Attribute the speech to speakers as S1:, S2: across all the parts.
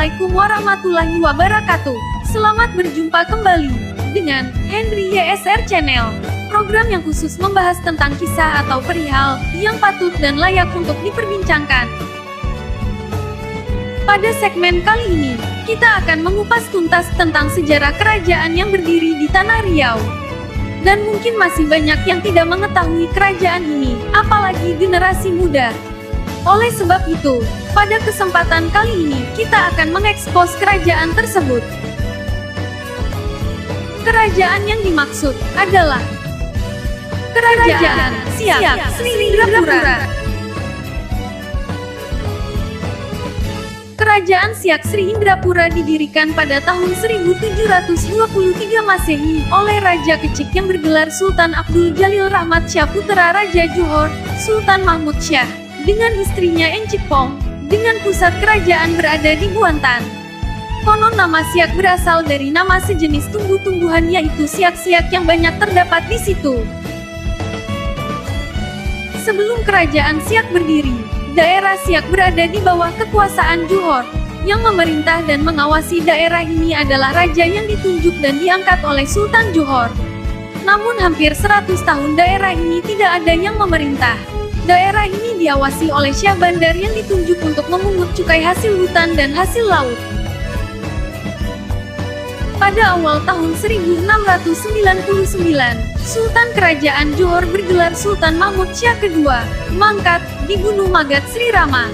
S1: Assalamualaikum warahmatullahi wabarakatuh. Selamat berjumpa kembali dengan Henry YSR Channel, program yang khusus membahas tentang kisah atau perihal yang patut dan layak untuk diperbincangkan. Pada segmen kali ini, kita akan mengupas tuntas tentang sejarah kerajaan yang berdiri di Tanah Riau. Dan mungkin masih banyak yang tidak mengetahui kerajaan ini, apalagi generasi muda. Oleh sebab itu, pada kesempatan kali ini, kita akan mengekspos kerajaan tersebut. Kerajaan yang dimaksud adalah Kerajaan Siak Sriindrapura. Kerajaan Siak Sriindrapura didirikan pada tahun 1723 Masehi oleh Raja Kecik yang bergelar Sultan Abdul Jalil Rahmat Syah putra Raja Johor, Sultan Mahmud Syah, dengan istrinya Encikpong, dengan pusat kerajaan berada di Buantan. Konon nama Siak berasal dari nama sejenis tumbuh-tumbuhan yaitu siak-siak yang banyak terdapat di situ. Sebelum kerajaan Siak berdiri, daerah Siak berada di bawah kekuasaan Johor. Yang memerintah dan mengawasi daerah ini adalah raja yang ditunjuk dan diangkat oleh Sultan Johor. Namun hampir 100 tahun daerah ini tidak ada yang memerintah. Daerah ini diawasi oleh Syah Bandar yang ditunjuk untuk memungut cukai hasil hutan dan hasil laut. Pada awal tahun 1699, Sultan Kerajaan Johor bergelar Sultan Mahmud Syah kedua, mangkat di Gunung Magat Sri Rama.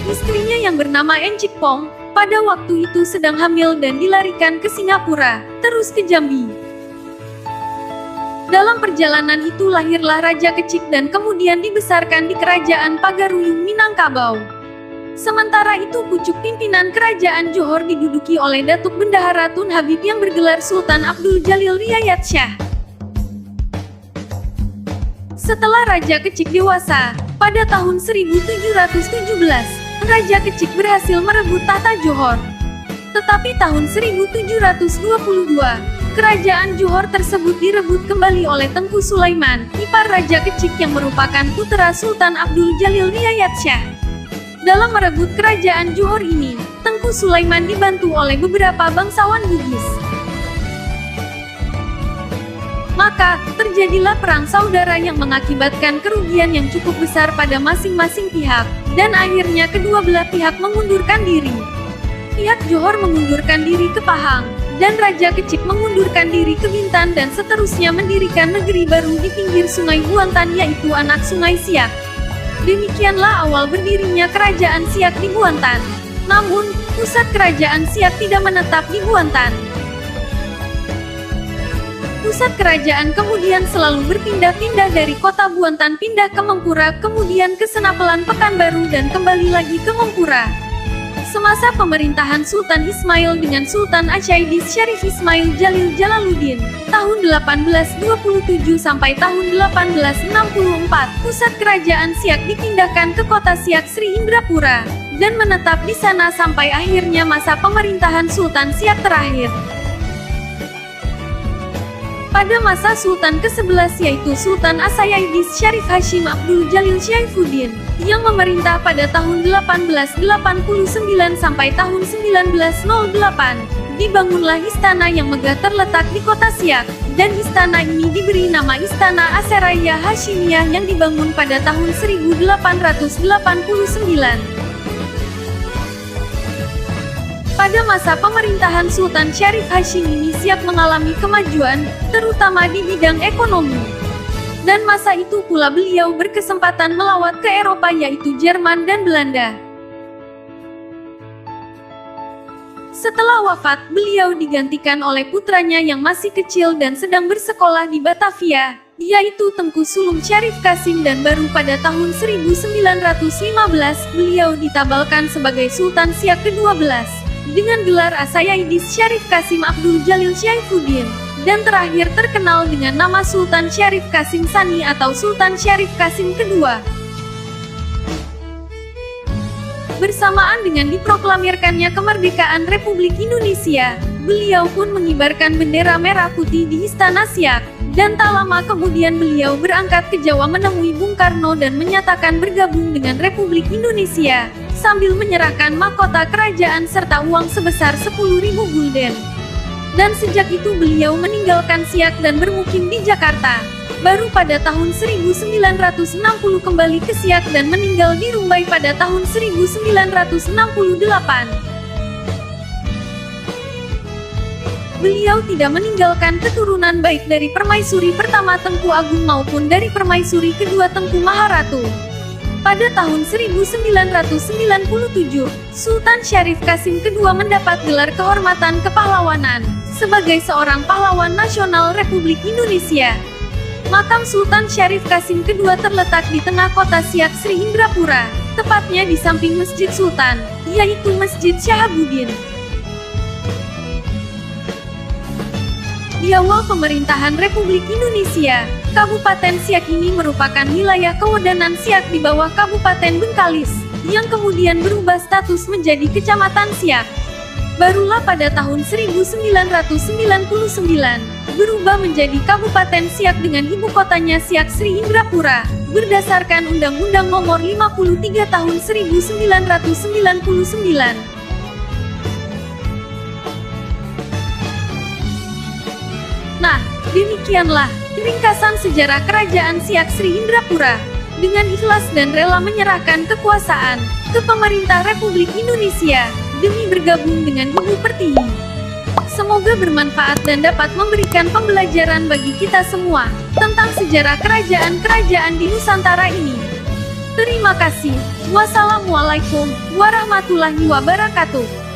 S1: Istrinya yang bernama Encikpong, pada waktu itu sedang hamil dan dilarikan ke Singapura, terus ke Jambi. Dalam perjalanan itu lahirlah Raja Kecik dan kemudian dibesarkan di Kerajaan Pagaruyung Minangkabau. Sementara itu pucuk pimpinan Kerajaan Johor diduduki oleh Datuk Bendahara Tun Habib yang bergelar Sultan Abdul Jalil Riayat Syah. Setelah Raja Kecik dewasa, pada tahun 1717, Raja Kecik berhasil merebut tahta Johor. Tetapi tahun 1722, Kerajaan Johor tersebut direbut kembali oleh Tengku Sulaiman, ipar Raja Kecik yang merupakan putra Sultan Abdul Jalil Riayat Syah. Dalam merebut kerajaan Johor ini, Tengku Sulaiman dibantu oleh beberapa bangsawan Bugis. Maka, terjadilah perang saudara yang mengakibatkan kerugian yang cukup besar pada masing-masing pihak, dan akhirnya kedua belah pihak mengundurkan diri. Pihak Johor mengundurkan diri ke Pahang, dan Raja Kecik mengundurkan diri ke Bintan dan seterusnya mendirikan negeri baru di pinggir sungai Buantan yaitu anak sungai Siak. Demikianlah awal berdirinya kerajaan Siak di Buantan. Namun, pusat kerajaan Siak tidak menetap di Buantan. Pusat kerajaan kemudian selalu berpindah-pindah dari kota Buantan pindah ke Mempura, kemudian ke Senapelan Pekanbaru dan kembali lagi ke Mempura. Semasa pemerintahan Sultan Ismail dengan Sultan Asyaidis Syarif Ismail Jalil Jalaluddin, tahun 1827 sampai tahun 1864, pusat kerajaan Siak dipindahkan ke kota Siak Sriindrapura, dan menetap di sana sampai akhirnya masa pemerintahan Sultan Siak terakhir. Pada masa Sultan ke-11 yaitu Sultan Asyaidis Syarif Hashim Abdul Jalil Syaifuddin, yang memerintah pada tahun 1889 sampai tahun 1908, dibangunlah istana yang megah terletak di kota Siak, dan istana ini diberi nama Istana Aseraya Hashimiyah yang dibangun pada tahun 1889. Pada masa pemerintahan Sultan Syarif Hashim ini Siak mengalami kemajuan, terutama di bidang ekonomi. Dan masa itu pula beliau berkesempatan melawat ke Eropa yaitu Jerman dan Belanda. Setelah wafat, beliau digantikan oleh putranya yang masih kecil dan sedang bersekolah di Batavia, yaitu Tengku Sulung Syarif Kasim dan baru pada tahun 1915 beliau ditabalkan sebagai Sultan Siak ke-12. Dengan gelar Asyaidis Syarif Kasim Abdul Jalil Syaifuddin, dan terakhir terkenal dengan nama Sultan Syarif Kasim Sani atau Sultan Syarif Kasim kedua. Bersamaan dengan diproklamirkannya kemerdekaan Republik Indonesia, beliau pun mengibarkan bendera merah putih di Istana Siak, Dan tak lama kemudian beliau berangkat ke Jawa menemui Bung Karno dan menyatakan bergabung dengan Republik Indonesia, sambil menyerahkan mahkota kerajaan serta uang sebesar 10.000 gulden. Dan sejak itu beliau meninggalkan Siak dan bermukim di Jakarta. Baru pada tahun 1960 kembali ke Siak dan meninggal di Rumbai pada tahun 1968. Beliau tidak meninggalkan keturunan baik dari permaisuri pertama Tengku Agung maupun dari permaisuri kedua Tengku Maharatu. Pada tahun 1997, Sultan Syarif Kasim II mendapat gelar kehormatan kepahlawanan sebagai seorang pahlawan nasional Republik Indonesia. Makam Sultan Syarif Kasim II terletak di tengah kota Siak Sri Indrapura, tepatnya di samping Masjid Sultan, yaitu Masjid Syahabuddin. Di awal pemerintahan Republik Indonesia, Kabupaten Siak ini merupakan wilayah kewedanan Siak di bawah Kabupaten Bengkalis, yang kemudian berubah status menjadi Kecamatan Siak. Barulah pada tahun 1999, berubah menjadi Kabupaten Siak dengan ibu kotanya Siak Sri Indrapura, berdasarkan Undang-Undang Nomor 53 Tahun 1999. Nah, demikianlah ringkasan sejarah Kerajaan Siak Sri Indrapura. Dengan ikhlas dan rela menyerahkan kekuasaan ke pemerintah Republik Indonesia demi bergabung dengan Ibu Pertiwi. Semoga bermanfaat dan dapat memberikan pembelajaran bagi kita semua tentang sejarah kerajaan-kerajaan di Nusantara ini. Terima kasih. Wassalamualaikum warahmatullahi wabarakatuh.